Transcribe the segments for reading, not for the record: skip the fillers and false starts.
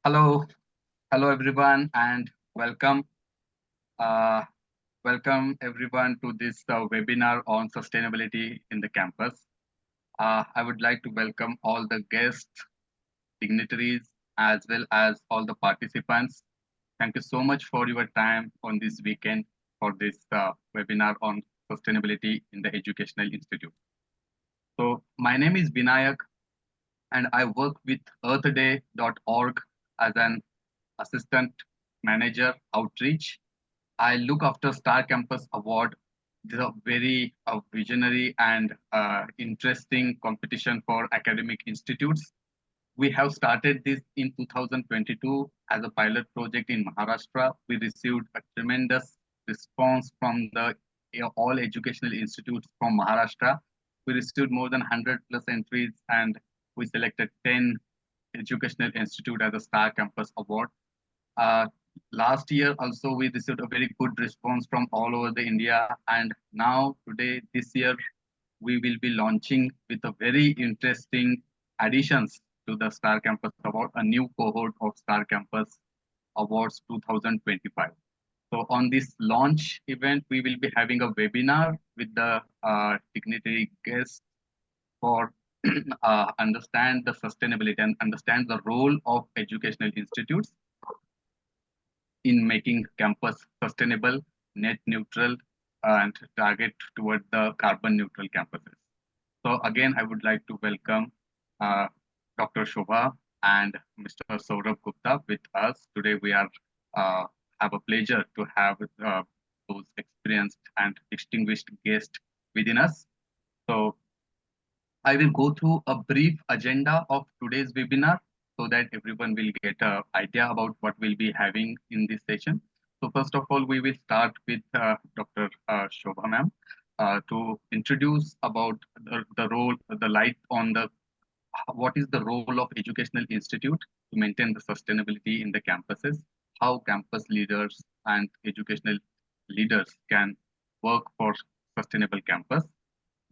Hello, hello everyone, and welcome. Uh, Welcome everyone to this webinar on sustainability in the campus. I would like to welcome all the guests, dignitaries, as well as all the participants. Thank you so much for your time on this weekend for this webinar on sustainability in the Educational Institute. So, my name is Vinayak, and I work with earthday.org as an assistant manager outreach. I look after Star Campus Award. This is a very visionary and interesting competition for academic institutes. We have started this in 2022 as a pilot project in Maharashtra. We received a tremendous response from the all educational institutes from Maharashtra. We received more than 100 plus entries, and we selected 10 educational institute as a Star Campus Award. Uh, Last year also we received a very good response from all over the India, and now today this year we will be launching with a very interesting additions to the Star Campus Award, a new cohort of Star Campus Awards 2025. So on this launch event, we will be having a webinar with the dignitary guests for understand the sustainability and understand the role of educational institutes in making campus sustainable, net neutral, and target toward the carbon neutral campuses. So again, I would like to welcome uh, Dr. Shobha and Mr. Saurabh Gupta with us. Today we are have a pleasure to have those experienced and distinguished guests within us. So I will go through a brief agenda of today's webinar so that everyone will get an idea about what we'll be having in this session. So first of all, we will start with Dr. Shobha ma'am to introduce about the role, the light on the what is the role of educational institute to maintain the sustainability in the campuses, how campus leaders and educational leaders can work for sustainable campus.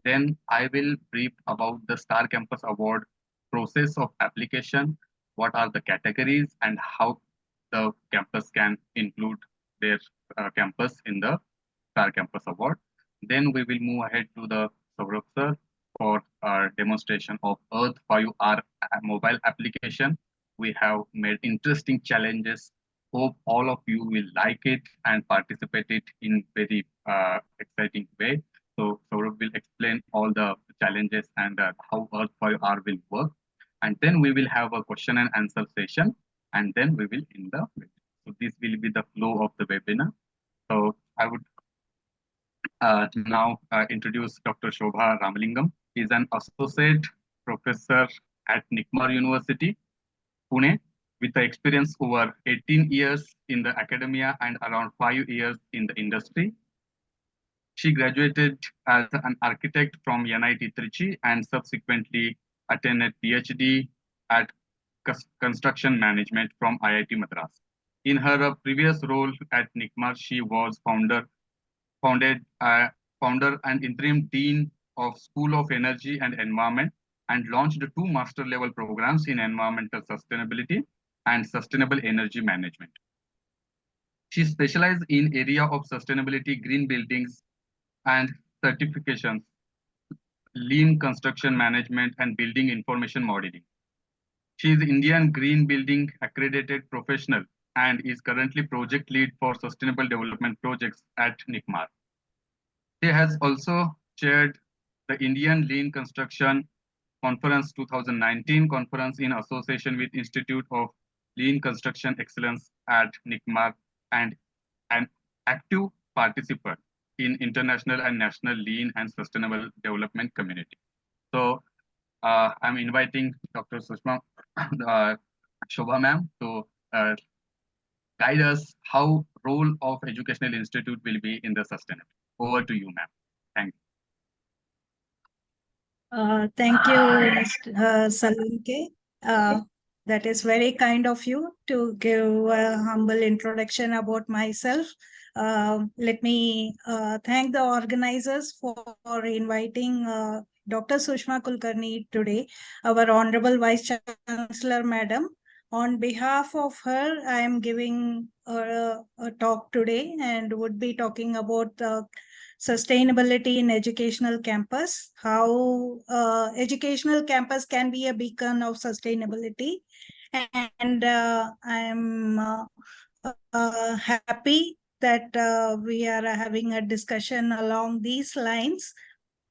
Then I will brief about the Star Campus Award process of application, what are the categories and how the campus can include their campus in the Star Campus Award. Then we will move ahead to the Saurabh sir for our demonstration of Earth5R mobile application. We have made interesting challenges. Hope all of you will like it and participate it in very exciting way. So Saurabh will explain all the challenges and how Earth5R will work. And then we will have a question and answer session, and then we will end the webinar. So this will be the flow of the webinar. So I would now introduce Dr. Shobha Ramalingam. He is an associate professor at Nikmar University, Pune, with the experience over 18 years in the academia and around 5 years in the industry. She graduated as an architect from NIT Trichy and subsequently attended PhD at construction management from IIT Madras. In her previous role at NICMAR, she was founded founder and interim dean of School of Energy and Environment and launched two master level programs in environmental sustainability and sustainable energy management. She specialized in area of sustainability, green buildings and certifications, lean construction management and building information modeling. She is Indian Green Building accredited professional and is currently project lead for sustainable development projects at NICMAR. She has also chaired the Indian Lean Construction Conference 2019 conference in association with Institute of Lean Construction Excellence at NICMAR and an active participant in international and national lean and sustainable development community. So I'm inviting Dr. Sushma Shobha ma'am to guide us how role of educational institute will be in the sustainability. Over to you, ma'am. Thank you. Thank you, Mr. Salunkhe. That is very kind of you to give a humble introduction about myself. Let me thank the organizers for inviting Dr. Sushma Kulkarni today, our Honorable Vice Chancellor Madam, On behalf of her, I am giving a talk today and would be talking about sustainability in educational campus, how educational campus can be a beacon of sustainability. And I am happy that we are having a discussion along these lines.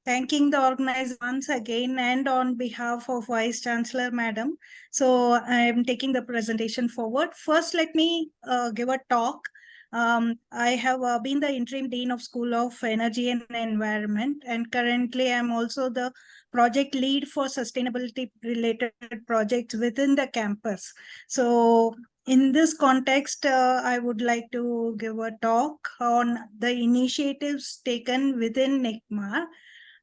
Thanking the organizer once again and on behalf of Vice Chancellor Madam. So I am taking the presentation forward. First, let me give a talk. I have been the interim dean of School of Energy and Environment, and currently I'm also the project lead for sustainability related projects within the campus. So in this context, I would like to give a talk on the initiatives taken within NICMAR.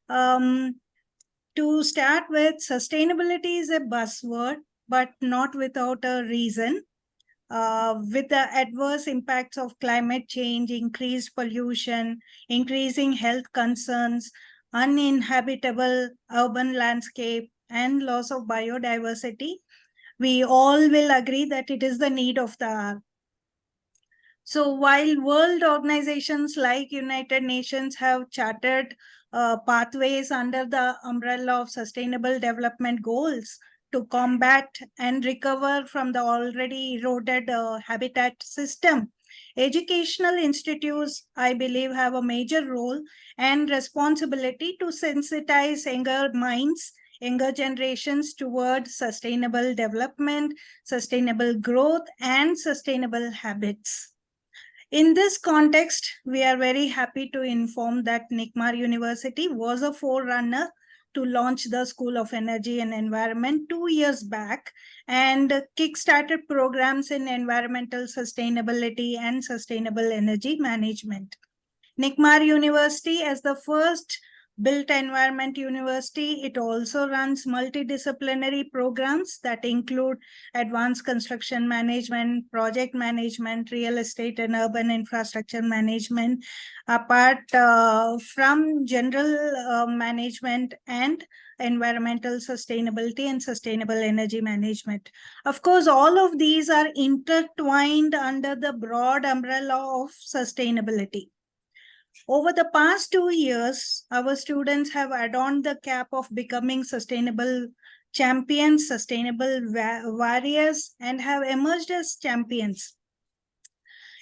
To start with, sustainability is a buzzword, but not without a reason. With the adverse impacts of climate change, increased pollution, increasing health concerns, uninhabitable urban landscape, and loss of biodiversity, we all will agree that it is the need of the hour. So while world organizations like United Nations have chartered pathways under the umbrella of Sustainable Development Goals to combat and recover from the already eroded habitat system, educational institutes, I believe, have a major role and responsibility to sensitize younger minds, younger generations toward sustainable development, sustainable growth, and sustainable habits. In this context, we are very happy to inform that NICMAR University was a forerunner to launch the School of Energy and Environment 2 years back and kick-started programs in environmental sustainability and sustainable energy management. NICMAR University, as the first built environment university, it also runs multidisciplinary programs that include advanced construction management, project management, real estate and urban infrastructure management, apart from general management and environmental sustainability and sustainable energy management. Of course, all of these are intertwined under the broad umbrella of sustainability. Over the past 2 years, our students have adorned the cap of becoming sustainable champions, sustainable warriors, and have emerged as champions.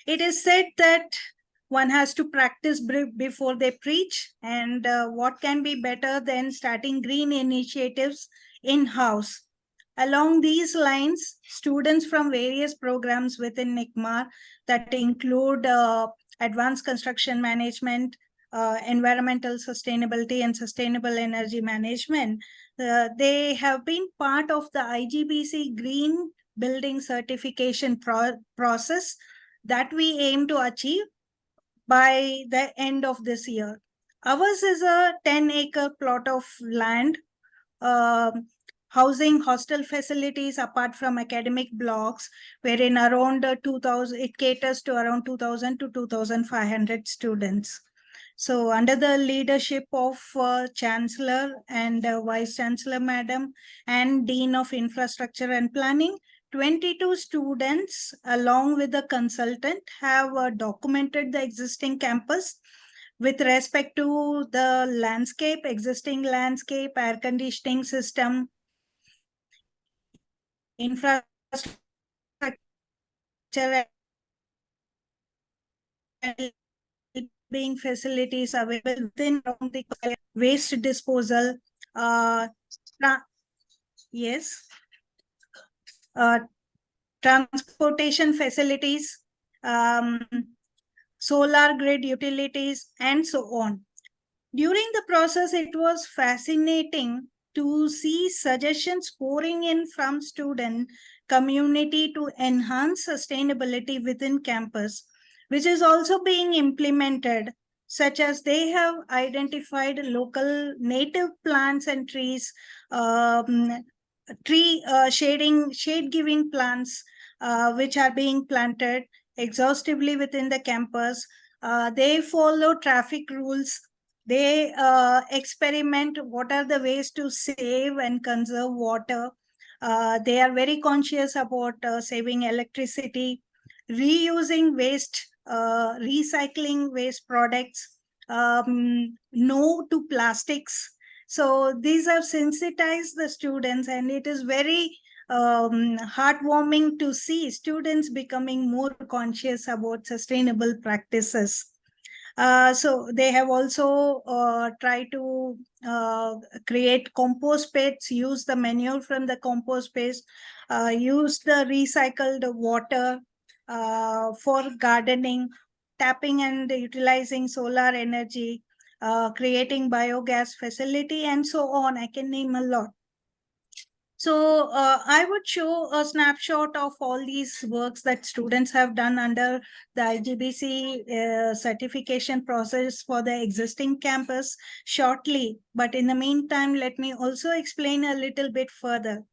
It is said that one has to practice before they preach, and what can be better than starting green initiatives in-house? Along these lines, students from various programs within NICMAR that include advanced construction management, environmental sustainability, and sustainable energy management, they have been part of the IGBC Green Building Certification process that we aim to achieve by the end of this year. Ours is a 10-acre plot of land housing hostel facilities apart from academic blocks, wherein around 2,000, it caters to around 2,000 to 2,500 students. So under the leadership of Chancellor and Vice Chancellor Madam and Dean of Infrastructure and Planning, 22 students along with the consultant have documented the existing campus with respect to the landscape, existing landscape, air conditioning system, infrastructure, being facilities available within the waste disposal. Yes. Transportation facilities, solar grid utilities, and so on. During the process, it was fascinating to see suggestions pouring in from student community to enhance sustainability within campus, which is also being implemented, such as they have identified local native plants and trees, shade-giving plants, which are being planted exhaustively within the campus. They follow traffic rules. They experiment what are the ways to save and conserve water. They are very conscious about saving electricity, reusing waste, recycling waste products, no to plastics. So these have sensitized the students, and it is very heartwarming to see students becoming more conscious about sustainable practices. So they have also tried to create compost pits, use the manure from the compost pits, use the recycled water for gardening, tapping and utilizing solar energy, creating biogas facility, and so on. I can name a lot. So I would show a snapshot of all these works that students have done under the IGBC certification process for the existing campus shortly. But in the meantime, let me also explain a little bit further.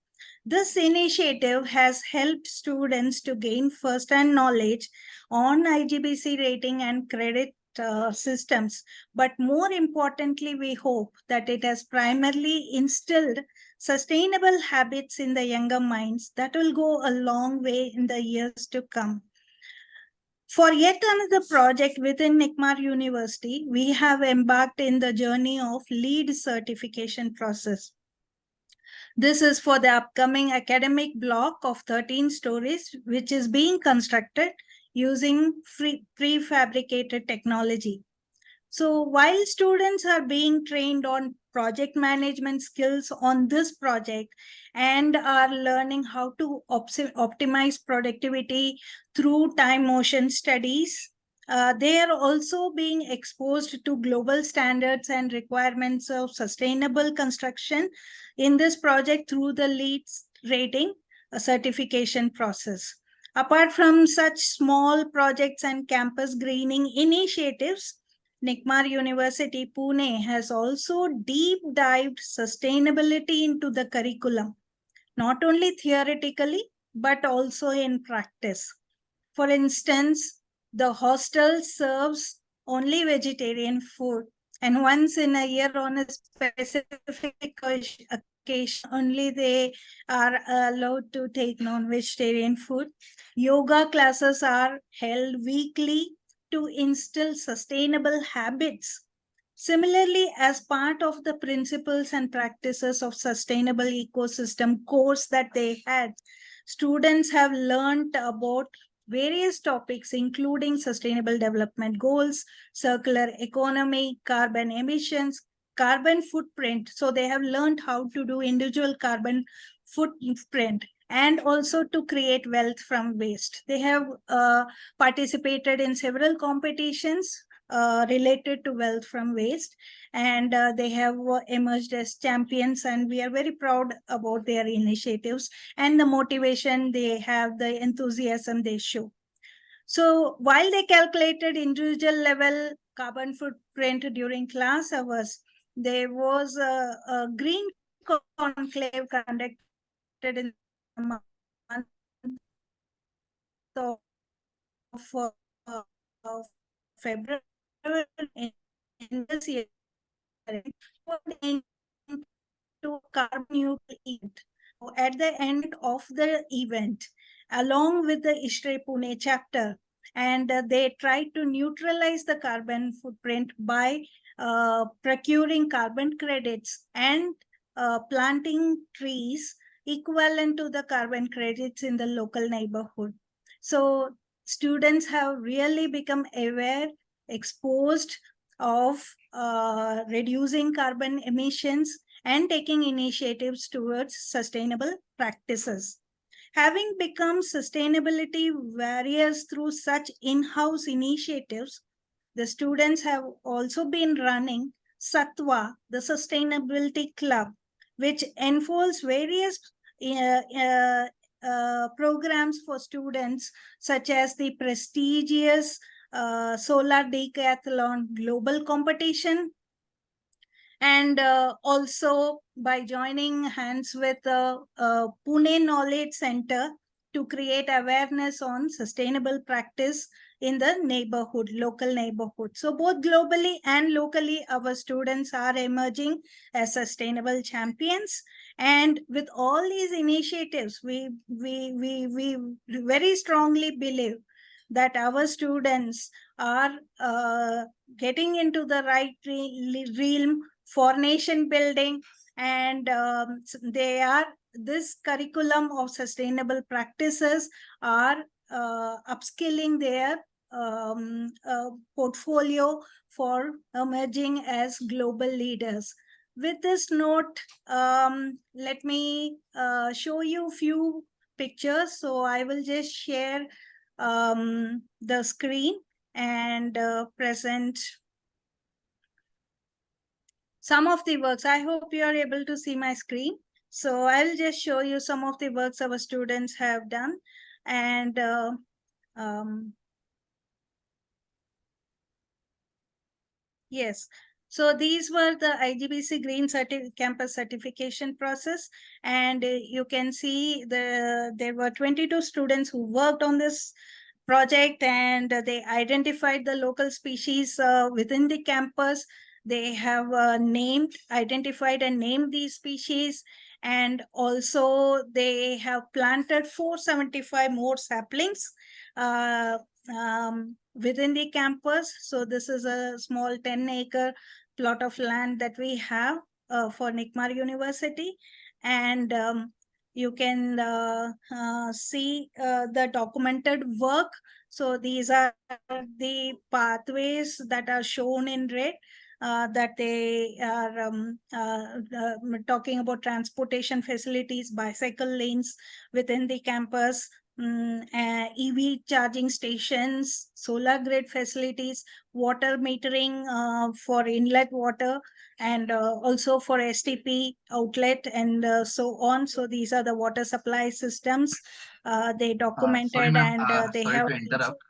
This initiative has helped students to gain first-hand knowledge on IGBC rating and credit systems. But more importantly, we hope that it has primarily instilled sustainable habits in the younger minds that will go a long way in the years to come. For yet another project within NICMAR University, we have embarked in the journey of LEED certification process. This is for the upcoming academic block of 13 stories, which is being constructed using prefabricated technology. So while students are being trained on project management skills on this project and are learning how to optimize productivity through time motion studies, they are also being exposed to global standards and requirements of sustainable construction in this project through the LEED rating certification process. Apart from such small projects and campus greening initiatives, NICMAR University Pune has also deep dived sustainability into the curriculum, not only theoretically, but also in practice. For instance, the hostel serves only vegetarian food, and once in a year on a specific occasion, only they are allowed to take non-vegetarian food. Yoga classes are held weekly to instill sustainable habits. Similarly, as part of the principles and practices of sustainable ecosystem course that they had, students have learned about various topics, including sustainable development goals, circular economy, carbon emissions, carbon footprint. So they have learned how to do individual carbon footprint and also to create wealth from waste. They have participated in several competitions related to wealth from waste, and they have emerged as champions, and we are very proud about their initiatives and the motivation they have, the enthusiasm they show. So while they calculated individual level carbon footprint during class hours, there was a green conclave conducted in the month of February in this year to carbon neutral event. At the end of the event, along with the ISHRE Pune chapter, and they tried to neutralize the carbon footprint by procuring carbon credits and planting trees equivalent to the carbon credits in the local neighborhood. So students have really become aware, exposed of reducing carbon emissions and taking initiatives towards sustainable practices. Having become sustainability warriors through such in-house initiatives, the students have also been running Satwa, the Sustainability Club, which enfolds various programs for students, such as the prestigious Solar Decathlon Global Competition, and also by joining hands with the Pune Knowledge Center to create awareness on sustainable practice in the neighborhood, local neighborhood. So both globally and locally, our students are emerging as sustainable champions. And with all these initiatives, we very strongly believe that our students are getting into the right realm for nation building, and they are, this curriculum of sustainable practices are upskilling their portfolio for emerging as global leaders. With this note, let me show you a few pictures. So I will just share the screen and present some of the works. I hope you are able to see my screen. So I'll just show you some of the works our students have done. And yes, so these were the IGBC Green Campus certification process. And you can see there were 22 students who worked on this project, and they identified the local species within the campus. They have identified and named these species, and also they have planted 475 more saplings within the campus. So this is a small 10-acre plot of land that we have for NICMAR University. And you can see the documented work. So these are the pathways that are shown in red, that they are talking about transportation facilities, bicycle lanes within the campus, EV charging stations, solar grid facilities, water metering for inlet water, and also for STP outlet, and so on. So these are the water supply systems they Sorry, documented, ma'am. and they Sorry have. to interrupt.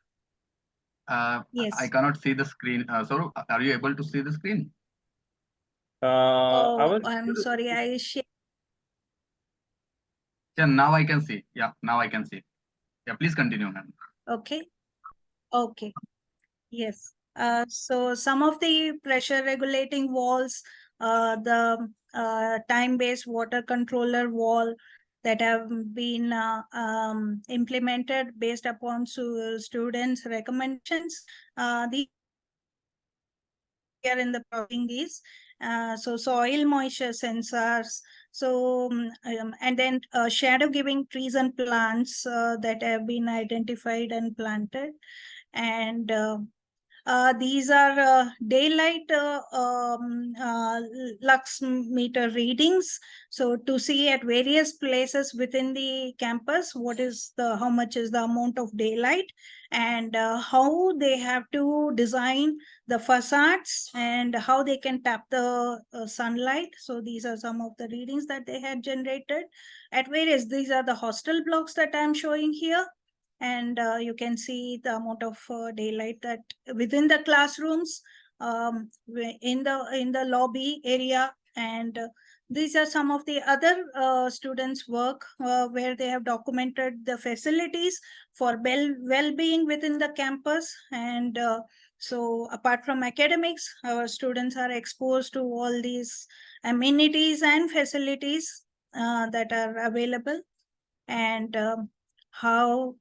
I Yes. cannot see the screen. Saurabh, are you able to see the screen? Oh, I'm sorry. I share. Yeah, now I can see. Yeah, now I can see. Yeah, please continue, ma'am. Okay. Okay. Yes. So some of the pressure regulating walls, the time-based water controller wall that have been implemented based upon students' recommendations. These are in the processing these. So soil moisture sensors. So and then shadow giving trees and plants that have been identified and planted. And these are daylight lux meter readings. So to see at various places within the campus, how much is the amount of daylight, and how they have to design the facades and how they can tap the sunlight. So these are some of the readings that they had generated at various. These are the hostel blocks that I'm showing here. And you can see the amount of daylight that within the classrooms, in the lobby area. And these are some of the other students' work where they have documented the facilities for well-being within the campus. And so apart from academics, our students are exposed to all these amenities and facilities that are available, and how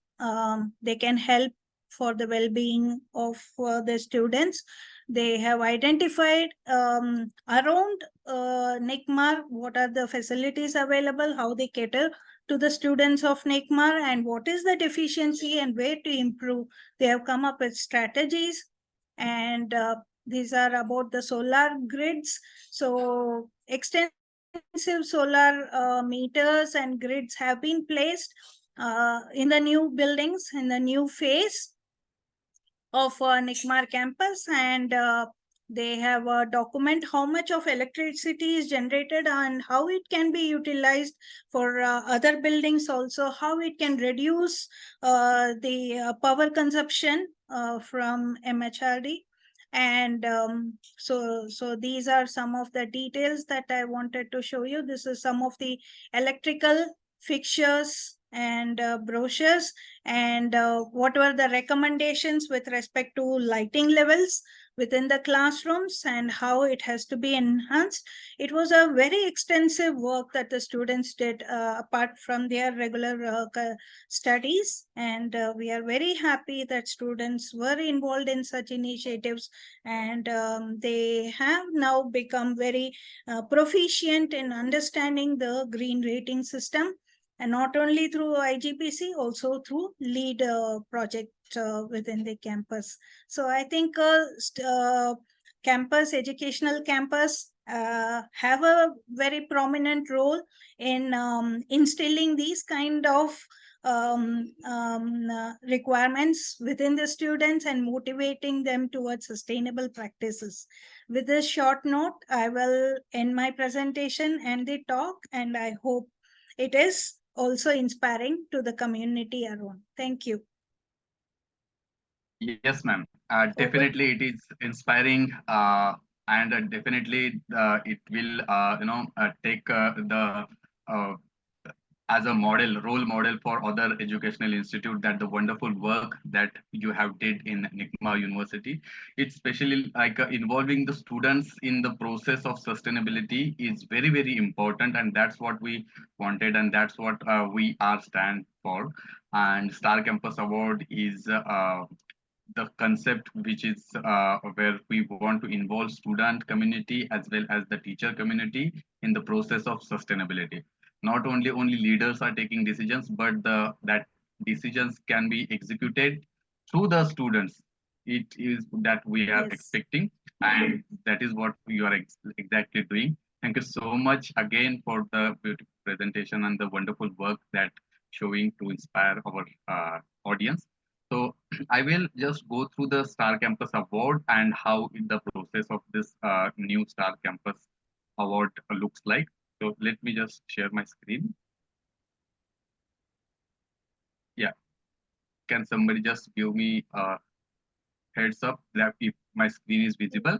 they can help for the well-being of the students. They have identified around NICMAR what are the facilities available, how they cater to the students of NICMAR, and what is the deficiency and where to improve. They have come up with strategies, and these are about the solar grids. So extensive solar meters and grids have been placed in the new buildings, in the new phase of NICMAR campus, and they have document how much of electricity is generated and how it can be utilized for other buildings also, how it can reduce the power consumption from MHRD. And so these are some of the details that I wanted to show you. This is some of the electrical fixtures and brochures, and what were the recommendations with respect to lighting levels within the classrooms and how it has to be enhanced. It was a very extensive work that the students did apart from their regular studies, and we are very happy that students were involved in such initiatives, and they have now become very proficient in understanding the green rating system, and not only through IGPC, also through lead project within the campus. So I think campus, educational campus, have a very prominent role in instilling these kind of requirements within the students and motivating them towards sustainable practices. With this short note, I will end my presentation and the talk, and I hope it is also inspiring to the community around. Thank you. Yes, ma'am. Definitely, it is inspiring, and definitely it will, take uh, as a model, role model for other educational institute, that the wonderful work that you have did in NICMA University. It's especially like involving the students in the process of sustainability is very, very important, and that's what we wanted, and that's what we are stand for. And Star Campus Award is the concept which is where we want to involve student community as well as the teacher community in the process of sustainability. Not only leaders are taking decisions, but the that decisions can be executed through the students. It is that we are Yes. expecting, and that is what you are exactly doing. Thank you so much again for the beautiful presentation and the wonderful work that showing to inspire our audience. So I will just go through the Star Campus Award and how the process of this new Star Campus Award looks like. So let me just share my screen. Yeah, can somebody just give me a heads up that if my screen is visible?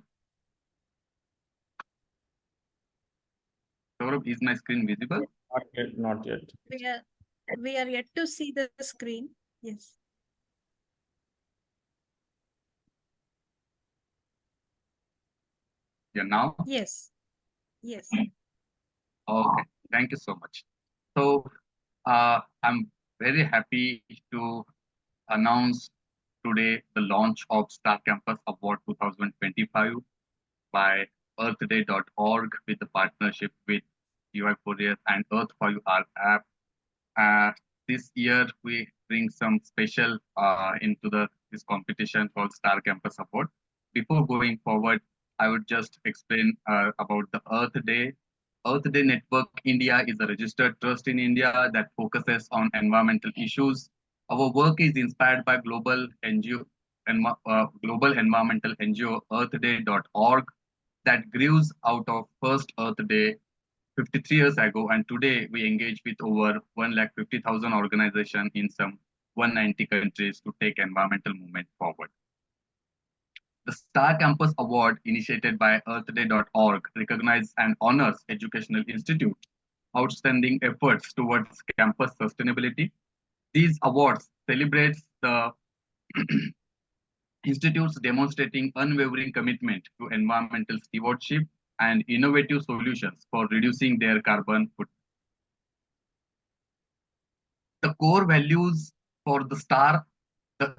Saurabh, is my screen visible? Not yet, not yet. We are yet to see the screen. Yes. Yeah, now? Yes. Yes. Okay, thank you so much. So I'm very happy to announce today the launch of Star Campus Award 2025 by earthday.org with the partnership with UI4S and Earth5R app. Uh, this year we bring some special into the this competition called Star Campus Award. Before going forward, I would just explain about the Earth Day. Earth Day Network India is a registered trust in India that focuses on environmental issues. Our work is inspired by global environmental NGO earthday.org that grew out of first Earth Day 53 years ago, and today we engage with over 150,000 organizations in some 190 countries to take environmental movement forward. The Star Campus Award, initiated by earthday.org, recognizes and honors educational institutes' outstanding efforts towards campus sustainability. These awards celebrate the institutes demonstrating unwavering commitment to environmental stewardship and innovative solutions for reducing their carbon footprint. The core values for the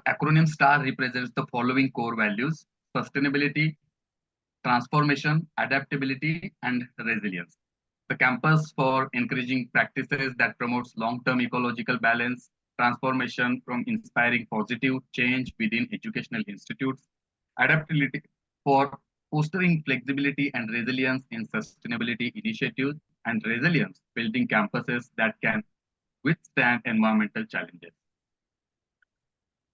acronym STAR represents the following core values: sustainability, transformation, adaptability, and resilience. The campus for encouraging practices that promotes long-term ecological balance, transformation from inspiring positive change within educational institutes, adaptability for fostering flexibility and resilience in sustainability initiatives, and resilience building campuses that can withstand environmental challenges.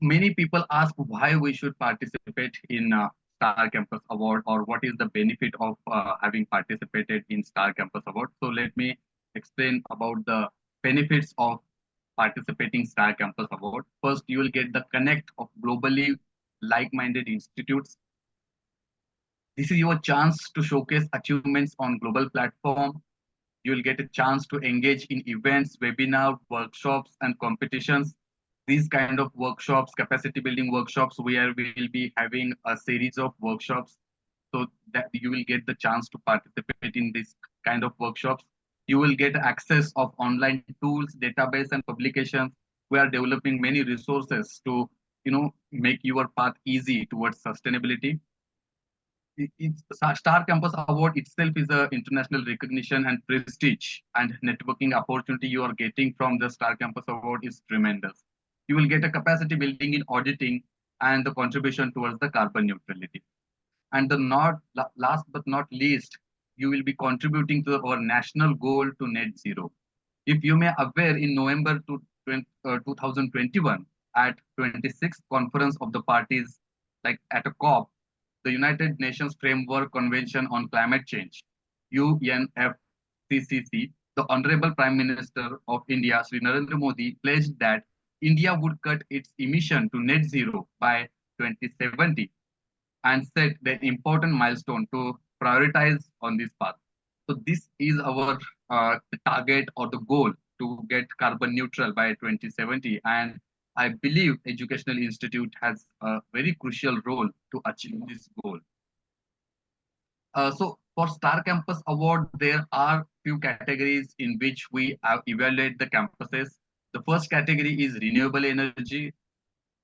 Many people ask why we should participate in Star Campus Award, or what is the benefit of having participated in Star Campus Award. So let me explain about the benefits of participating Star Campus Award. First, you will get the connect of globally like-minded institutes. This is your chance to showcase achievements on global platform. You will get a chance to engage in events, webinar, workshops, and competitions. These kind of workshops, capacity building workshops, where we will be having a series of workshops so that you will get the chance to participate in this kind of workshops. You will get access of online tools, database, and publications. We are developing many resources to make your path easy towards sustainability. Star Campus Award itself is a international recognition and prestige, and networking opportunity you are getting from the Star Campus Award is tremendous. You will get a capacity building in auditing and the contribution towards the carbon neutrality. And the not last but not least, you will be contributing to our national goal to net zero. If you may aware, in November 2021, at 26th Conference of the Parties, like at a COP, the United Nations Framework Convention on Climate Change, UNFCCC, the Honorable Prime Minister of India, Sri Narendra Modi, pledged that India would cut its emission to net zero by 2070 and set the important milestone to prioritize on this path. So this is our target or the goal to get carbon neutral by 2070. And I believe Educational Institute has a very crucial role to achieve this goal. So for Star Campus Award, there are few categories in which we evaluate the campuses. The first category is renewable energy.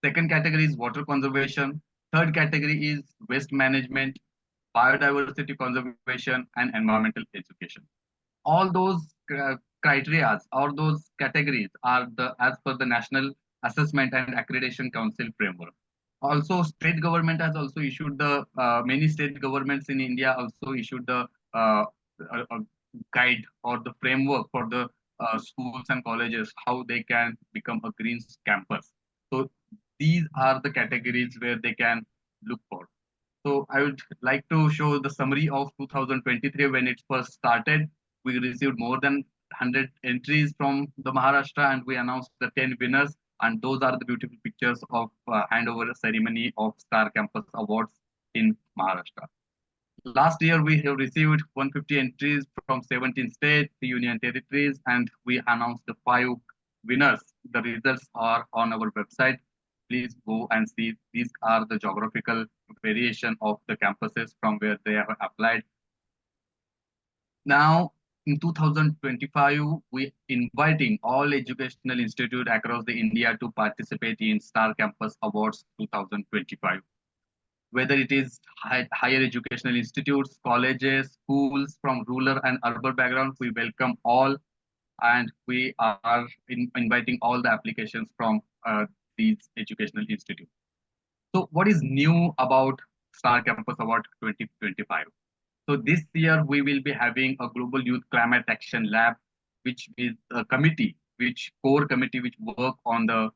Second category is water conservation. Third category is waste management, biodiversity conservation, and environmental education. All those criteria or those categories are as per the National Assessment and Accreditation Council framework. Also, state government has also issued the many state governments in India also issued the guide or the framework for the schools and colleges how they can become a green campus. So these are the categories where they can look for. So I would like to show the summary of 2023 when it first started. We received more than 100 entries from the Maharashtra and we announced the 10 winners. And those are the beautiful pictures of handover ceremony of Star Campus Awards in Maharashtra. Last year, we have received 150 entries from 17 states, union territories, and we announced the 5 winners. The results are on our website. Please go and see. These are the geographical variation of the campuses from where they have applied. Now, in 2025, we inviting all educational institutes across the India to participate in Star Campus Awards 2025. Whether it is higher educational institutes, colleges, schools from rural and urban backgrounds, we welcome all, and we are inviting all the applications from these educational institutes. So what is new about Star Campus Award 2025? So this year we will be having a Global Youth Climate Action Lab, which is a committee, which core committee which work on the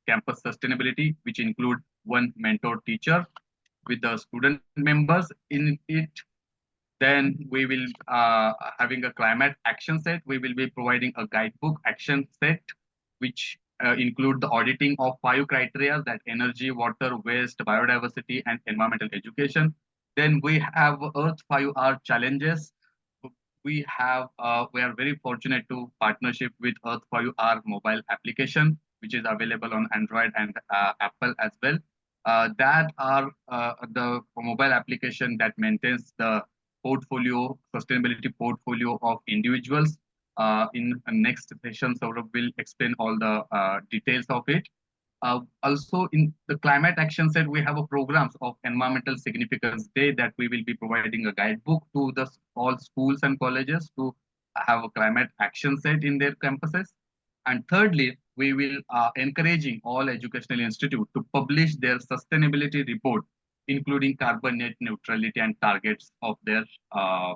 campus sustainability, which include one mentor teacher with the student members in it. Then we will having a climate action set. We will be providing a guidebook action set, which include the auditing of 5 criteria that energy, water, waste, biodiversity, and environmental education. Then we have Earth5R challenges. We are very fortunate to partnership with Earth5R mobile application, which is available on Android and Apple as well. That are the mobile application that maintains the sustainability portfolio of individuals. In the next session, Saurabh will explain all the details of it. Also, in the climate action set, we have a programs of Environmental Significance Day that we will be providing a guidebook to all schools and colleges to have a climate action set in their campuses. And thirdly, we will encouraging all educational institutes to publish their sustainability report, including carbon net neutrality and targets uh,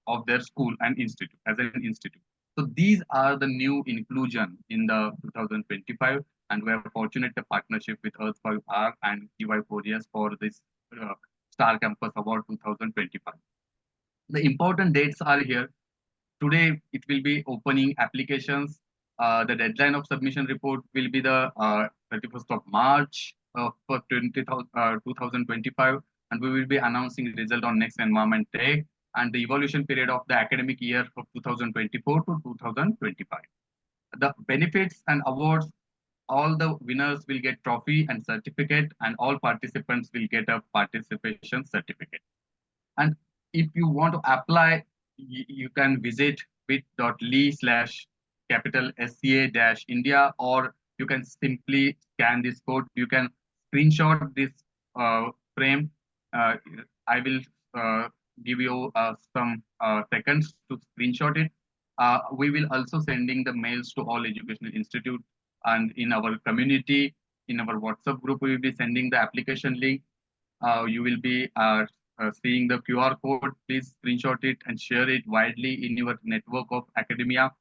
of their school and institute as an institute. So these are the new inclusion in the 2025, and we are fortunate to partnership with Earth5R and EY4ES for this Star Campus Award 2025. The important dates are here. Today, it will be opening applications. The deadline of submission report will be the 31st of March for 2025, and we will be announcing the result on next Environment Day. and the evaluation period of the academic year of 2024 to 2025. The benefits and awards, all the winners will get trophy and certificate, and all participants will get a participation certificate. And if you want to apply, you can visit bit.ly/capital SCA dash India, or you can simply scan this code. You can screenshot this frame. Uh, I will give you some seconds to screenshot it. We will also sending the mails to all educational institute, and in our community, in our WhatsApp group, we will be sending the application link. You will be seeing the QR code. Please screenshot it and share it widely in your network of academia.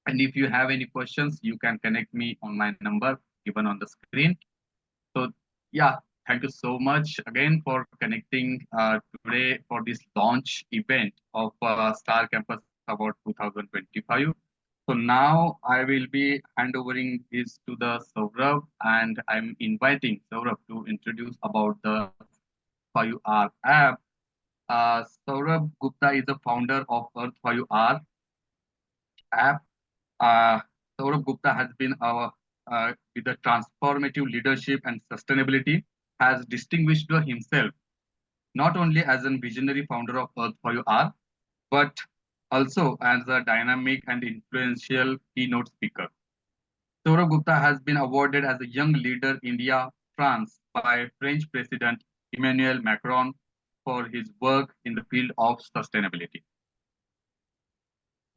And if you have any questions, you can connect me on my number given on the screen. So yeah, thank you so much again for connecting today for this launch event of Star Campus Award 2025. So now I will be handovering this to the Saurabh, and I'm inviting Saurabh to introduce about the 5R app. Saurabh Gupta is the founder of Earth5R app. Uh, Saurabh Gupta has been with the transformative leadership and sustainability, has distinguished himself not only as a visionary founder of Earth5R, but also as a dynamic and influential keynote speaker. Saurabh Gupta has been awarded as a Young Leader India France by French President Emmanuel Macron for his work in the field of sustainability.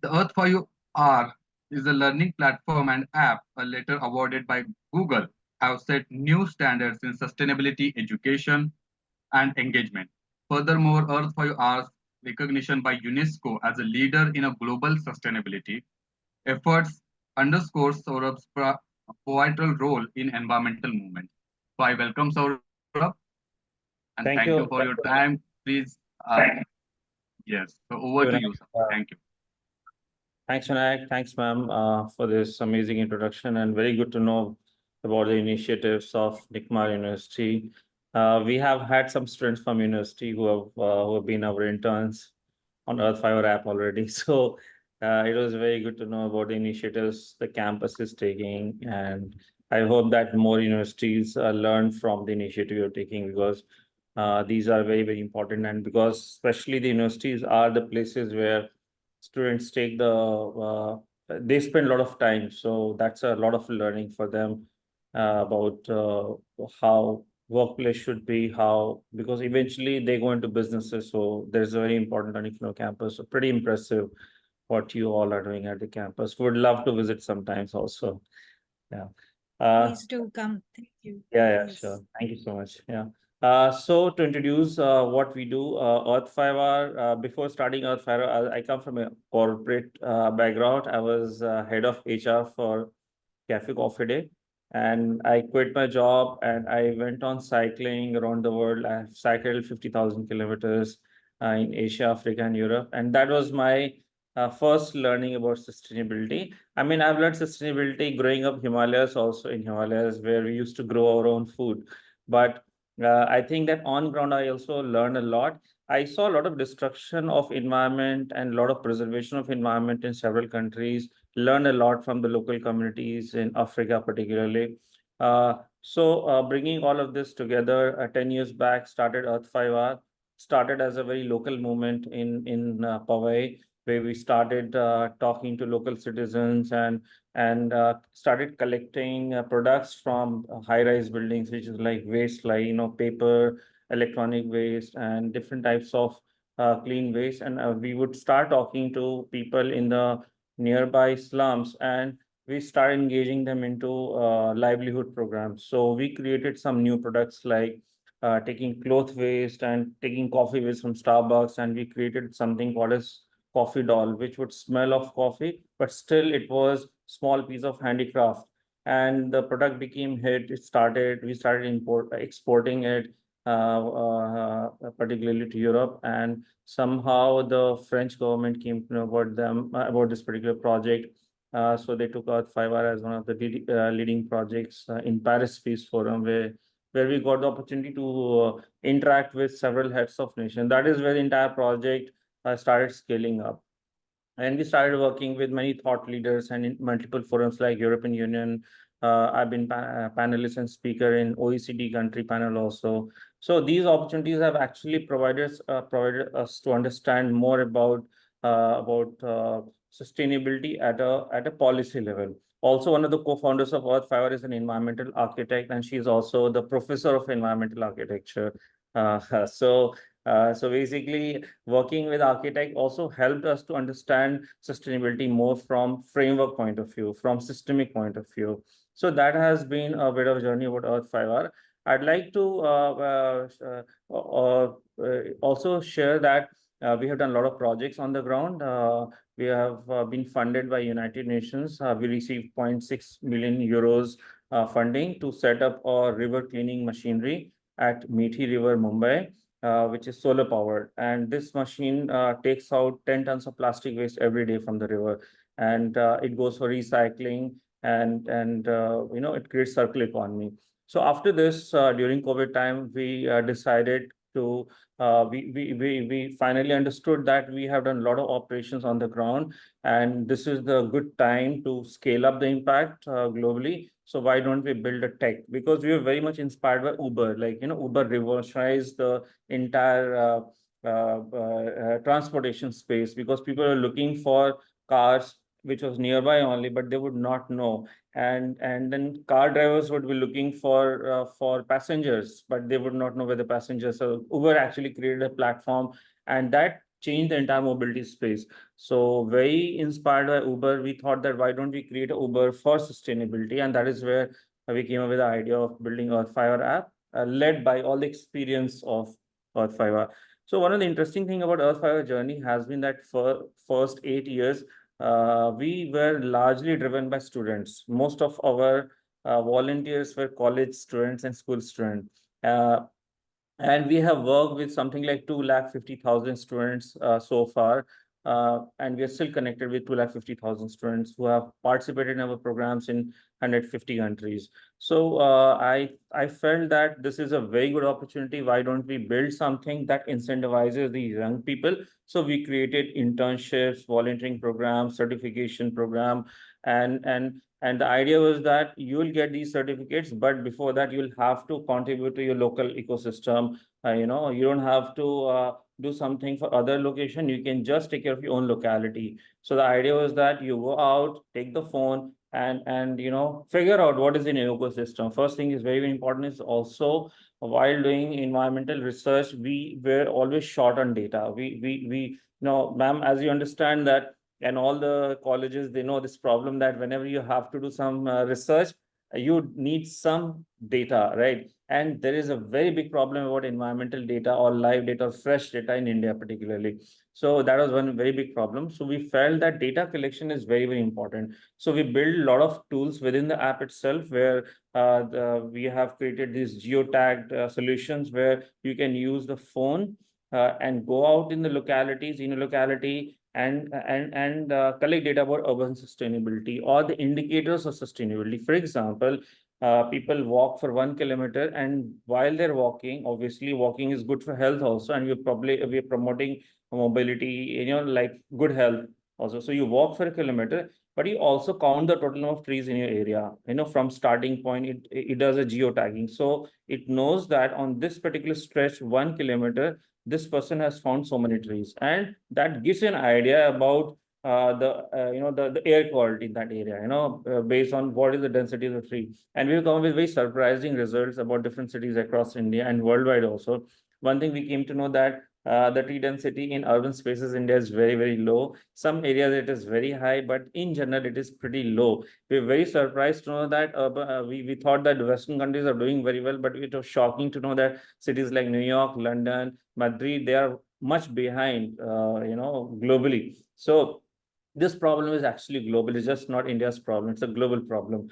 The Earth5R is a learning platform and app, a later awarded by Google, have set new standards in sustainability education and engagement. Furthermore, Earth5R's recognition by UNESCO as a leader in a global sustainability efforts underscores Saurabh's pivotal role in environmental movement. So I welcome Saurabh and thank you for your time. Please, yes. So over to you, sir. Thank you. Thanks, Vinayak. Thanks, ma'am, for this amazing introduction, and very good to know about the initiatives of NICMAR University. We have had some students from university who have been our interns on Earth5R app already. So it was very good to know about the initiatives the campus is taking, and I hope that more universities learn from the initiative you're taking, because these are very, very important, and because especially the universities are the places where students take they spend a lot of time, so that's a lot of learning for them about how workplace should be, because eventually they go into businesses, so there's a very important learning from campus. So pretty impressive what you all are doing at the campus. Would love to visit sometimes also. Yeah. Please do come. Thank you. Yeah, Yes. sure. Thank you so much. Yeah. So to introduce what we do, Earth5R, before starting Earth5R, I come from a corporate background. I was head of HR for Cafe Coffee Day, and I quit my job and I went on cycling around the world. I have cycled 50,000 kilometers in Asia, Africa, and Europe. And that was my first learning about sustainability. I mean, I've learned sustainability growing up Himalayas, also in Himalayas, where we used to grow our own food. But I think that on ground, I also learned a lot. I saw a lot of destruction of environment and a lot of preservation of environment in several countries, learned a lot from the local communities in Africa, particularly. Bringing all of this together 10 years back, started Earth5R, started as a very local movement in Powai, where we started talking to local citizens and started collecting products from high-rise buildings, which is like waste, like paper, electronic waste, and different types of clean waste. And we would start talking to people in the nearby slums, and we started engaging them into livelihood programs. So we created some new products like taking cloth waste and taking coffee waste from Starbucks, and we created something called as coffee doll, which would smell of coffee, but still it was small piece of handicraft. And the product became hit. We started exporting it, particularly to Europe. And somehow the French government came to know about this particular project. So they took out Earth5R as one of the leading projects in Paris Peace Forum, where we got the opportunity to interact with several heads of nation. That is where the entire project started scaling up. And we started working with many thought leaders and in multiple forums like European Union. I've been panelist and speaker in OECD country panel also. So these opportunities have actually provided us to understand more about sustainability at a policy level. Also, one of the co-founders of Earth5R is an environmental architect, and she's also the professor of environmental architecture. So basically, working with architect also helped us to understand sustainability more from framework point of view, from systemic point of view. So that has been a bit of a journey about Earth5R. I'd like to also share that we have done a lot of projects on the ground. We have been funded by United Nations. We received 0.6 million euros funding to set up a river cleaning machinery at Methi River, Mumbai. Which is solar powered. And this machine takes out 10 tons of plastic waste every day from the river. And it goes for recycling and it creates circular economy. So after this, during COVID time, we decided to, we finally understood that we have done a lot of operations on the ground, and this is the good time to scale up the impact globally. So why don't we build a tech? Because we were very much inspired by Uber. Like, Uber revolutionized the entire transportation space, because people are looking for cars which was nearby only, but they would not know. And then car drivers would be looking for passengers, but they would not know where the passengers. So Uber actually created a platform, and that changed the entire mobility space. So very inspired by Uber, we thought that why don't we create a Uber for sustainability? And that is where we came up with the idea of building Earth5R app, led by all the experience of Earth5R. So one of the interesting thing about Earth5R journey has been that for first 8 years, we were largely driven by students. Most of our volunteers were college students and school students. And we have worked with something like 250,000 students so far. And we are still connected with 250,000 students who have participated in our programs in 150 countries. So I felt that this is a very good opportunity. Why don't we build something that incentivizes the young people? So we created internships, volunteering programs, certification program, and the idea was that you will get these certificates, but before that, you'll have to contribute to your local ecosystem. You don't have to do something for other location. You can just take care of your own locality. So the idea was that you go out, take the phone, and figure out what is in your ecosystem. First thing is very, very important is also, while doing environmental research, we were always short on data. Ma'am, as you understand that, and all the colleges, they know this problem, that whenever you have to do some research, you need some data, right? And there is a very big problem about environmental data or live data or fresh data in India particularly. So that was one very big problem. So we felt that data collection is very, very important. So we built a lot of tools within the app itself, where we have created these geotagged solutions where you can use the phone and go out in the localities, in a locality, and collect data about urban sustainability or the indicators of sustainability. For example, people walk for 1 kilometer, and while they're walking, obviously walking is good for health also, and we're promoting mobility, like good health also. So you walk for a kilometer, but you also count the total number of trees in your area. From starting point, it does a geotagging, so it knows that on this particular stretch, 1 kilometer, this person has found so many trees, and that gives you an idea about the air quality in that area, based on what is the density of the tree. And we've come up with very surprising results about different cities across India and worldwide also. One thing we came to know that the tree density in urban spaces in India is very, very low. Some areas it is very high, but in general it is pretty low. We're very surprised to know that we thought that Western countries are doing very well, but it was shocking to know that cities like New York, London, Madrid, they are much behind, globally. So this problem is actually global. It's just not India's problem. It's a global problem.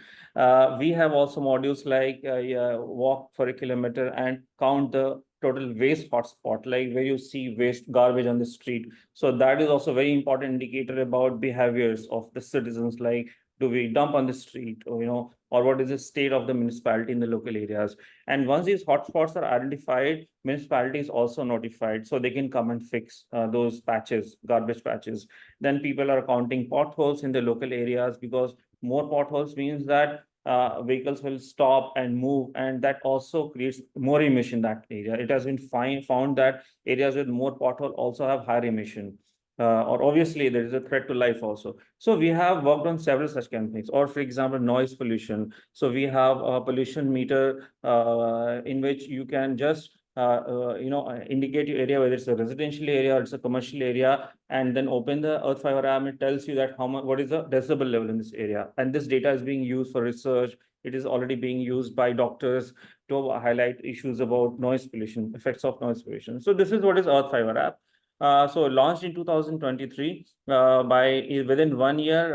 We have also modules like walk for a kilometer and count the total waste hotspot, like where you see waste garbage on the street. So that is also very important indicator about behaviors of the citizens, like do we dump on the street, or or what is the state of the municipality in the local areas? And once these hotspots are identified, municipalities also notified, so they can come and fix those patches, garbage patches. Then people are counting potholes in the local areas, because more potholes means that vehicles will stop and move, and that also creates more emission in that area. It has been found that areas with more pothole also have higher emission. Or obviously there is a threat to life also. So we have worked on several such campaigns. Or for example, noise pollution. So we have a pollution meter in which you can just indicate your area, whether it's a residential area or it's a commercial area, and then open the Earth5R app. It tells you that what is the decibel level in this area, and this data is being used for research. It is already being used by doctors to highlight issues about noise pollution, effects of noise pollution. So this is what is Earth5R app. So launched in 2023, within 1 year,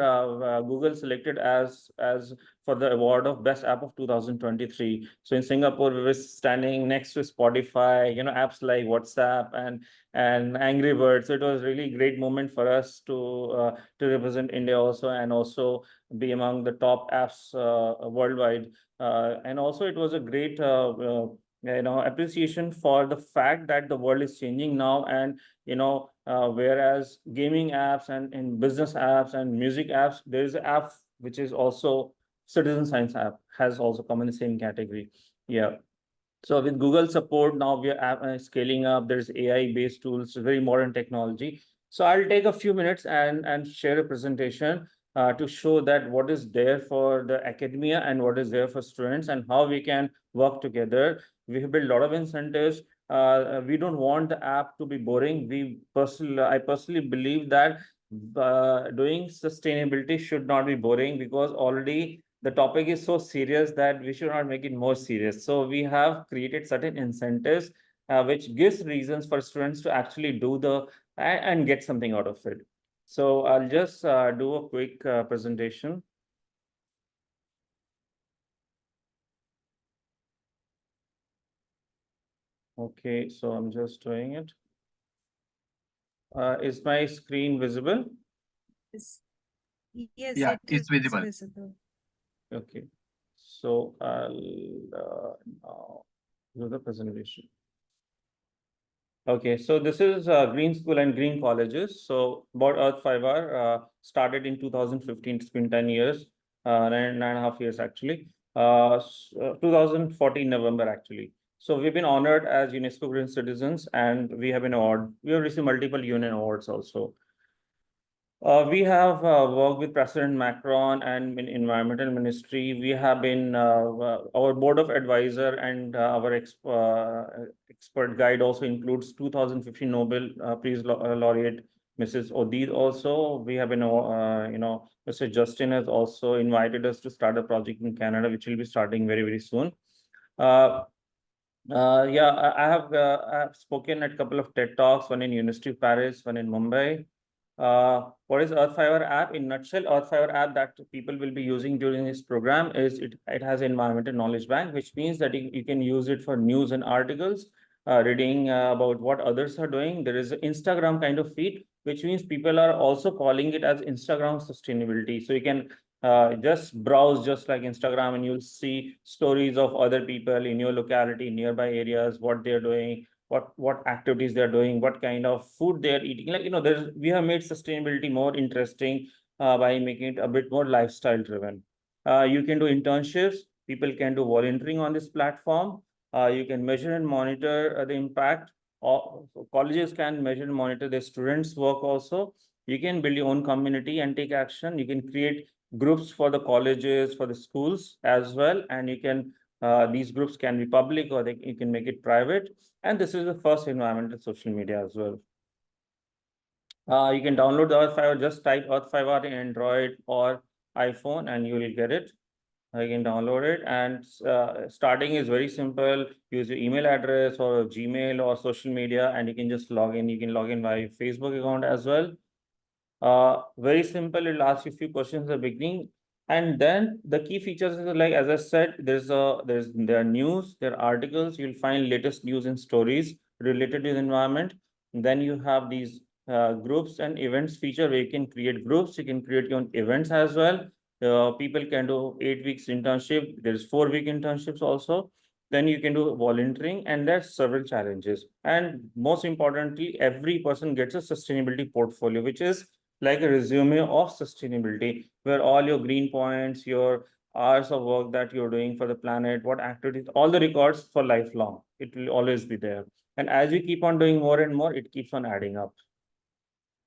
Google selected as for the award of best app of 2023. So in Singapore, we were standing next to Spotify, apps like WhatsApp and Angry Birds. So it was really great moment for us to represent India also, and also be among the top apps worldwide. And also it was a great appreciation for the fact that the world is changing now, and whereas gaming apps and business apps and music apps, there is an app which is also citizen science app, has also come in the same category. Yeah. So with Google support, now we are scaling up. There's AI-based tools, very modern technology. So I'll take a few minutes and share a presentation to show that what is there for the academia and what is there for students, and how we can work together. We have built a lot of incentives. We don't want the app to be boring. I personally believe that doing sustainability should not be boring, because already the topic is so serious that we should not make it more serious. So we have created certain incentives which gives reasons for students to actually do and get something out of it. So I'll just do a quick presentation. Okay, so I'm just doing it. Is my screen visible? Yes, yes, Yeah, it it's is visible. visible. Okay, so I'll now do the presentation. Okay, so this is Green School and Green Colleges. So about Earth5R started in 2015. It's been 10 years, 9.5 years actually. 2014 November actually. So we've been honored as UNESCO Green Citizens, and we have received multiple UN awards also. We have worked with President Macron and in Environmental Ministry. We have been our board of advisor, and our expert guide also includes 2015 Nobel Peace laureate Mrs. Odid. Also, we have been Mr. Justin has also invited us to start a project in Canada, which will be starting very soon. Yeah, I have spoken at a couple of TED Talks, one in University of Paris, one in Mumbai. What is Earth5R app? In nutshell, Earth5R app that people will be using during this program is it has an environmental knowledge bank, which means that you can use it for news and articles, reading about what others are doing. There is an Instagram kind of feed, which means people are also calling it as Instagram sustainability. So you can just browse just like Instagram, and you'll see stories of other people in your locality, nearby areas, what they're doing, what activities they're doing, what kind of food they're eating. Like, we have made sustainability more interesting by making it a bit more lifestyle driven. You can do internships. People can do volunteering on this platform. You can measure and monitor the impact. Colleges can measure and monitor their students' work also. You can build your own community and take action. You can create groups for the colleges, for the schools as well, and you can these groups can be public, or you can make it private. And this is the first environmental social media as well. You can download the Earth5R, just type Earth5R in Android or iPhone, and you will get it. You can download it, and starting is very simple. Use your email address or Gmail or social media, and you can just log in. You can log in by Facebook account as well. Very simple. It'll ask you a few questions at the beginning, and then the key features is like, as I said, there are news, there are articles. You'll find latest news and stories related to the environment. And then you have these groups and events feature where you can create groups. You can create your own events as well. People can do 8 weeks internship. There's 4-week internships also. Then you can do volunteering, and there's several challenges. And most importantly, every person gets a sustainability portfolio, which is like a resume of sustainability, where all your green points, your hours of work that you're doing for the planet, what activities, all the records for lifelong. It will always be there. And as you keep on doing more and more, it keeps on adding up.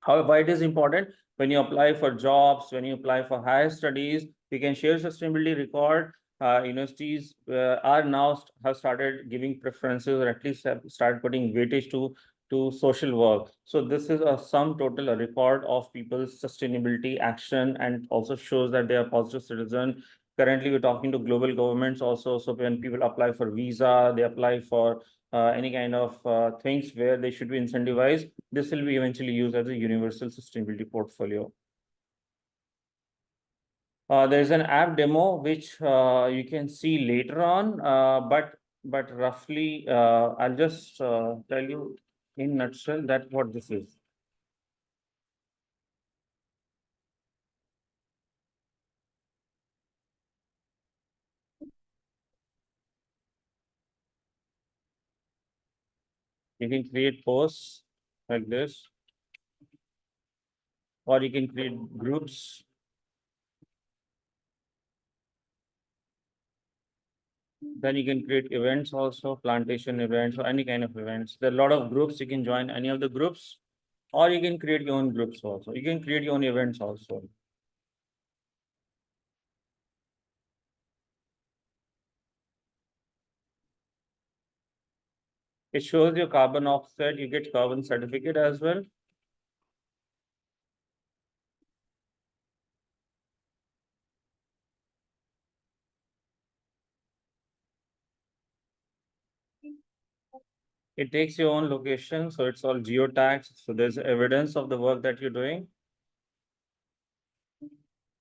However, why it is important, when you apply for jobs, when you apply for higher studies, you can share sustainability record. Universities are now have started giving preferences, or at least have started putting weightage to social work. So this is a sum total, a record of people's sustainability action, and also shows that they are positive citizen. Currently, we're talking to global governments also. So when people apply for visa, they apply for any kind of things where they should be incentivized, this will be eventually used as a universal sustainability portfolio. There's an app demo which you can see later on, but roughly I'll just tell you in nutshell that what this is. You can create posts like this, or you can create groups. Then you can create events also, plantation events or any kind of events. There are a lot of groups. You can join any of the groups, or you can create your own groups also. You can create your own events also. It shows your carbon offset. You get carbon certificate as well. It takes your own location, so it's all geotagged. So there's evidence of the work that you're doing.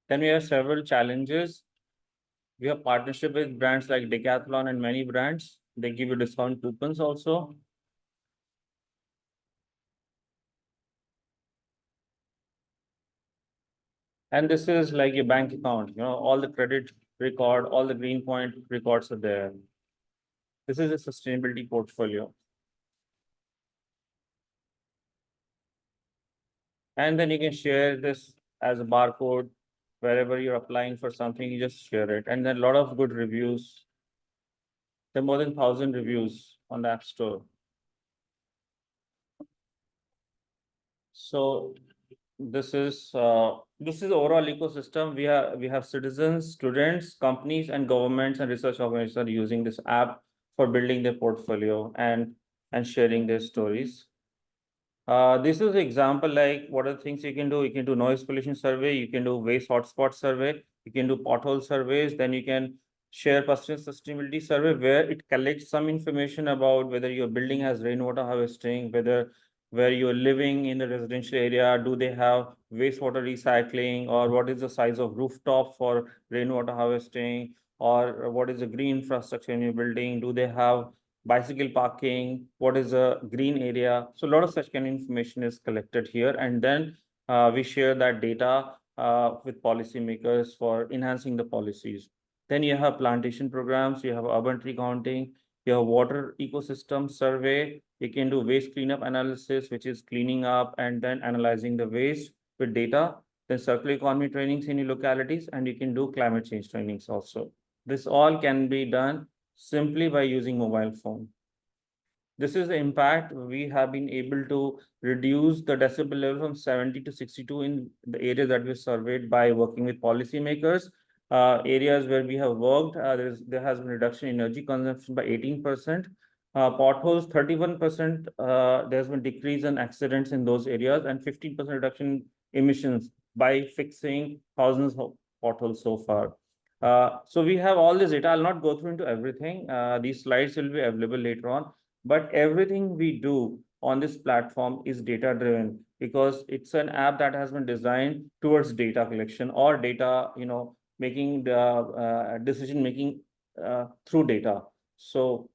Then we have several challenges. We have partnership with brands like Decathlon and many brands. They give you discount coupons also. And this is like your bank account, all the credit record, all the green point records are there. This is a sustainability portfolio. And then you can share this as a barcode wherever you're applying for something, you just share it. And then a lot of good reviews. There are more than 1,000 reviews on the App Store. So this is the overall ecosystem. We have citizens, students, companies, and governments and research organizations are using this app for building their portfolio and sharing their stories. This is an example, like what are the things you can do. You can do noise pollution survey, you can do waste hotspot survey, you can do pothole surveys, then you can share personal sustainability survey where it collects some information about whether your building has rainwater harvesting, where you're living in a residential area, do they have wastewater recycling, or what is the size of rooftop for rainwater harvesting, or what is the green infrastructure in your building, do they have bicycle parking, what is a green area. So a lot of such kind of information is collected here, and then we share that data with policymakers for enhancing the policies. Then you have plantation programs, you have urban tree counting, you have water ecosystem survey, you can do waste cleanup analysis, which is cleaning up and then analyzing the waste with data, then circular economy trainings in your localities, and you can do climate change trainings also. This all can be done simply by using mobile phone. This is the impact. We have been able to reduce the decibel level from 70 to 62 in the areas that we surveyed by working with policymakers. Areas where we have worked, there has been reduction in energy consumption by 18%. Potholes, 31%, there's been decrease in accidents in those areas, and 15% reduction in emissions by fixing thousands of potholes so far. So we have all this data. I'll not go through into everything. These slides will be available later on. But everything we do on this platform is data driven, because it's an app that has been designed towards data collection or data, making the decision making through data. So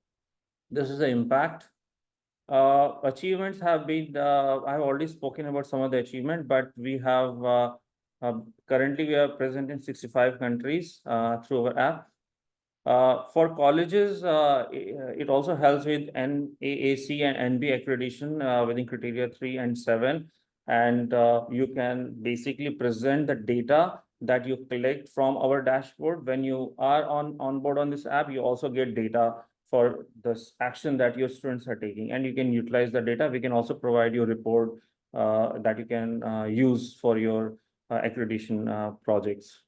this is the impact. Achievements have been, I've already spoken about some of the achievement, but we have Currently, we are present in 65 countries through our app. For colleges, it also helps with NAAC and NB accreditation within criteria 3 and 7. And you can basically present the data that you collect from our dashboard. When you are on board on this app, you also get data for this action that your students are taking, and you can utilize the data. We can also provide you a report that you can use for your accreditation projects.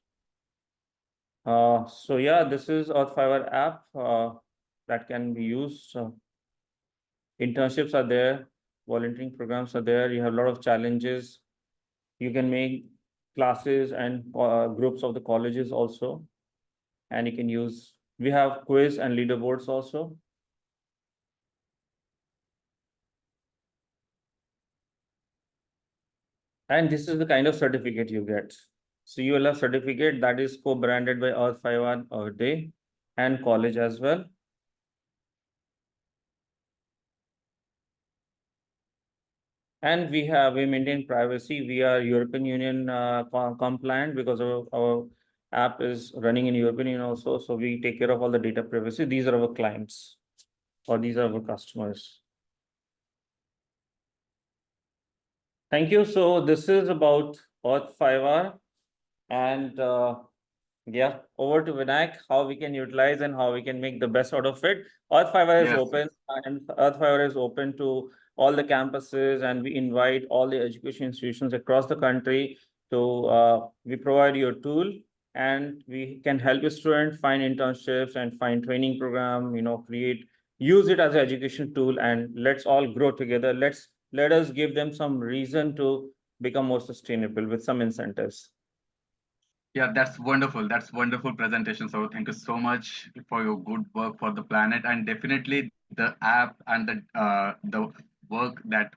So yeah, this is Earth5R app that can be used. Internships are there, volunteering programs are there. You have a lot of challenges. You can make classes and groups of the colleges also, and you can use. We have quiz and leaderboards also. And this is the kind of certificate you get. So you will have certificate that is co-branded by Earth5R Earth Day and college as well. And we maintain privacy. We are European Union compliant because our app is running in European Union also. So we take care of all the data privacy. These are our clients, or these are our customers. Thank you. So this is about Earth5R, and yeah, over to Vinayak, how we can utilize and how we can make the best out of it. Earth5R is open, and Earth5R is open to all the campuses, and we invite all the education institutions across the country to, we provide you a tool, and we can help your student find internships and find training program, use it as an education tool, and let's all grow together. Let us give them some reason to become more sustainable with some incentives. Yeah, that's wonderful. That's wonderful presentation. So thank you so much for your good work for the planet, and definitely the app and the work that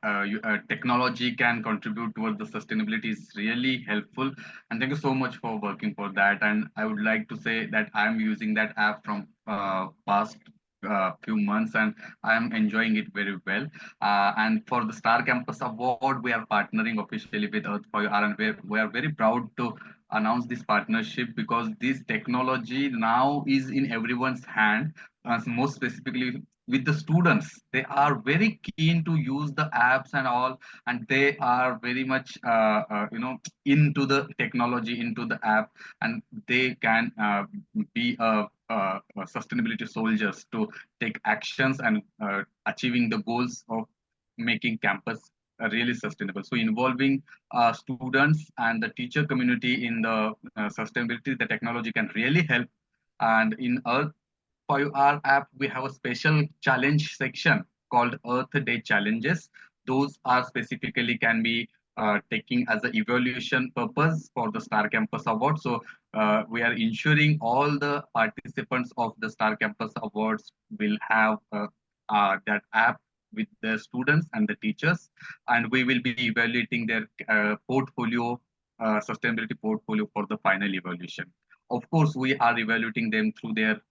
technology can contribute towards the sustainability is really helpful. And thank you so much for working for that. And I would like to say that I'm using that app from past few months, and I'm enjoying it very well. And for the Star Campus Award, we are partnering officially with Earth5R, and we are very proud to announce this partnership because this technology now is in everyone's hand, most specifically with the students. They are very keen to use the apps and all, and they are very much into the technology, into the app, and they can be sustainability soldiers to take actions and achieving the goals of making campus really sustainable. So involving students and the teacher community in the sustainability, the technology can really help. And in Earth5R app, we have a special challenge section called Earth Day Challenges. Those are specifically can be taking as an evaluation purpose for the Star Campus Award. So we are ensuring all the participants of the Star Campus Awards will have that app with the students and the teachers, and we will be evaluating their portfolio, sustainability portfolio for the final evaluation. Of course, we are evaluating them through their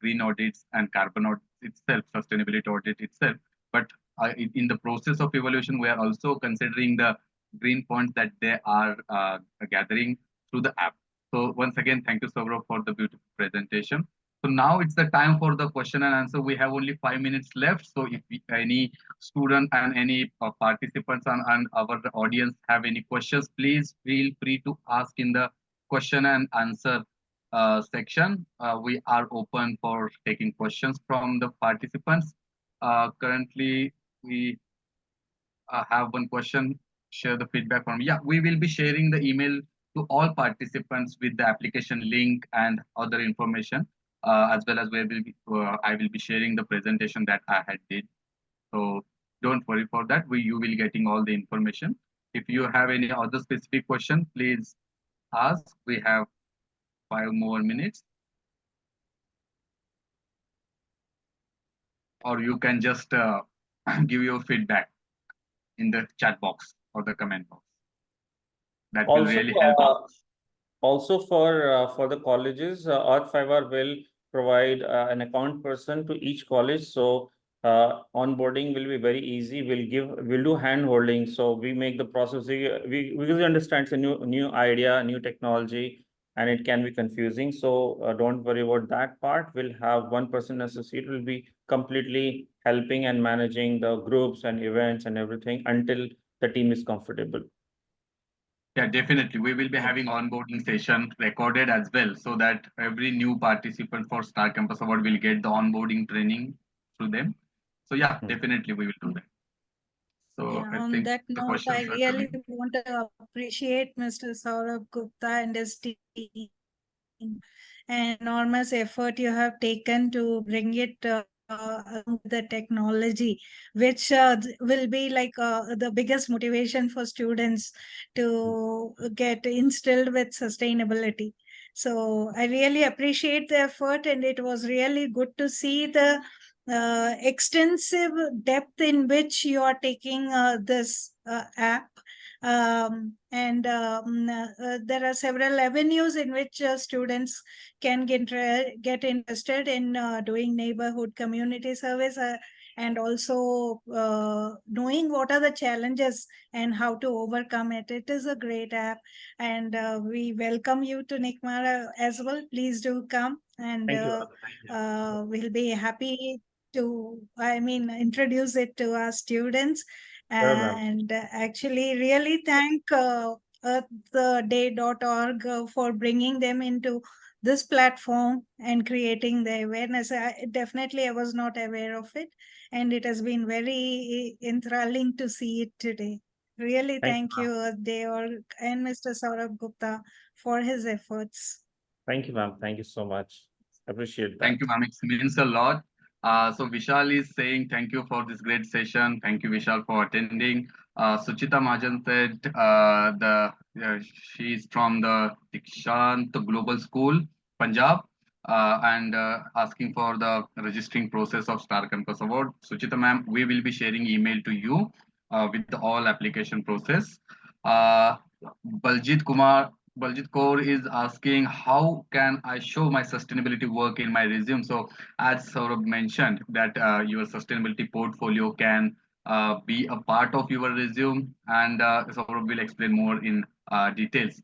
green audits and carbon audits itself, sustainability audit itself. But in the process of evaluation, we are also considering the green points that they are gathering through the app. So once again, thank you, Saurabh, for the beautiful presentation. So now it's the time for the question and answer. We have only 5 minutes left. So if any student and any participants and our audience have any questions, please feel free to ask in the question and answer section. We are open for taking questions from the participants. Currently, we have one question. Share the feedback from. Yeah, we will be sharing the email to all participants with the application link and other information, as well as I will be sharing the presentation that I had did. So don't worry for that. You will getting all the information. If you have any other specific question, please ask. We have 5 more minutes. Or you can just give your feedback in the chat box or the comment box. That will really help us. Also for the colleges, Earth5R will provide an account person to each college. So onboarding will be very easy. We'll do hand holding. So we make the process, we really understand it's a new idea, new technology, and it can be confusing. So don't worry about that part. We'll have one person associate will be completely helping and managing the groups and events and everything until the team is comfortable. Yeah, definitely. We will be having onboarding session recorded as well, so that every new participant for Star Campus Award will get the onboarding training through them. So yeah, definitely we will do that. So Yeah, I on think that the note, I questions are really coming. want to appreciate Mr. Saurabh Gupta and his team and enormous effort you have taken to bring it the technology, which will be like the biggest motivation for students to get instilled with sustainability. So I really appreciate the effort, and it was really good to see the extensive depth in which you are taking this app. There are several avenues in which students can get interested in doing neighborhood community service, and also knowing what are the challenges and how to overcome it. It is a great app, and we welcome you to NICMAR as well. Please do come, and Thank you. we'll be happy to, introduce it to our students. Sure, ma'am. And actually really thank earthday.org for bringing them into this platform and creating the awareness. Definitely I was not aware of it, and it has been very enthralling to see it today. Really thank you, Earthday.org and Mr. Saurabh Gupta for his efforts. Thank you, ma'am. Thank you so much. Appreciate that. Thank you, ma'am. It means a lot. So Vishal is saying thank you for this great session. Thank you, Vishal, for attending. Suchita Majan said she is from the Dikshant Global School, Punjab, and asking for the registering process of Star Campus Award. Suchita ma'am, we will be sharing email to you with the all application process. Uh, Baljit Kumar Baljit Kaur is asking, how can I show my sustainability work in my resume? So, as Saurabh mentioned, that your sustainability portfolio can be a part of your resume, and Saurabh will explain more in details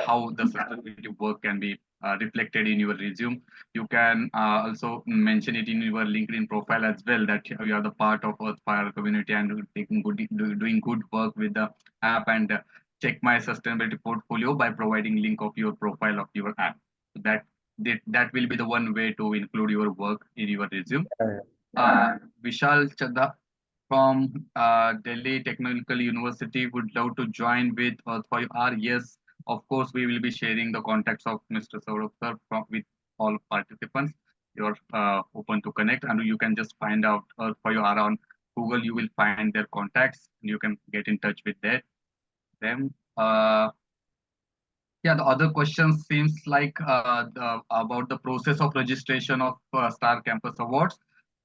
how the sustainability work can be reflected in your resume. You can also mention it in your LinkedIn profile as well, that you are the part of Earth5R community and doing good work with the app, and check my sustainability portfolio by providing link of your profile of your app. So that will be the one way to include your work in your resume. Vishal Chadha from Delhi Technical University would love to join with Earth5R. Yes, of course, we will be sharing the contacts of Mr. Saurabh sir with all participants. You're open to connect, and you can just find out Earth5R on Google. You will find their contacts, and you can get in touch with them. Yeah, the other question seems like about the process of registration of Star Campus Awards.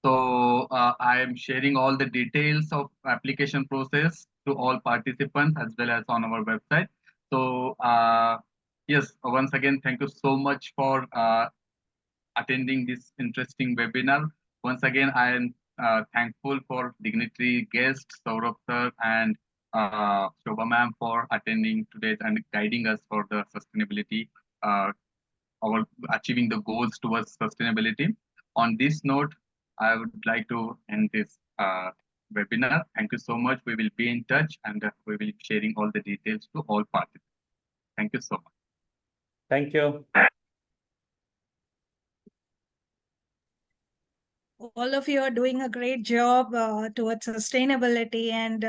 So I am sharing all the details of application process to all participants as well as on our website. So yes, once again, thank you so much for attending this interesting webinar. Once again, I am thankful for dignitary guests, Saurabh sir and Shobha ma'am for attending today and guiding us for the sustainability, our achieving the goals towards sustainability. On this note, I would like to end this webinar. Thank you so much. We will be in touch, and we will be sharing all the details to all participants. Thank you so much. Thank you. All of you are doing a great job towards sustainability and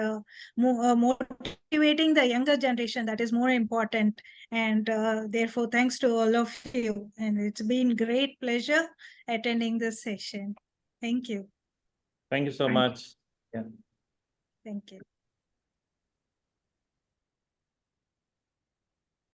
motivating the younger generation. That is more important. And therefore, thanks to all of you. And it's been great pleasure attending this session. Thank you. Thank you so much. Yeah. Thank you.